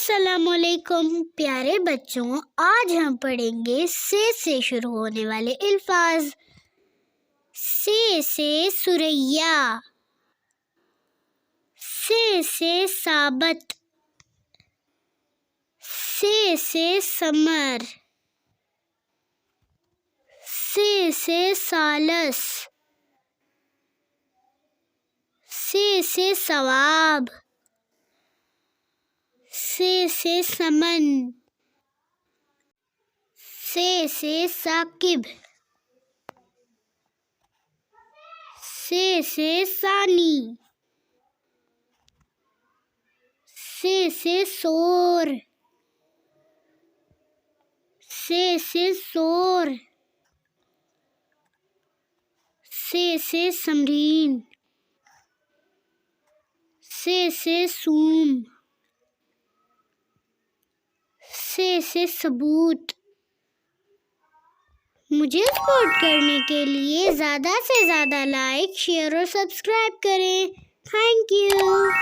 अस्सलामुअलैकुम प्यारे बच्चों, आज हम पढ़ेंगे से शुरू होने वाले अल्फाज। से सुरैया, से साबत, से समर, से सालस, से सवाब, से समन, से साकिब, से सानी, से सोर, से सोर, से समरीन, से सूम, से सबूत। मुझे सपोर्ट करने के लिए ज़्यादा से ज़्यादा लाइक, शेयर और सब्सक्राइब करें। Thank you.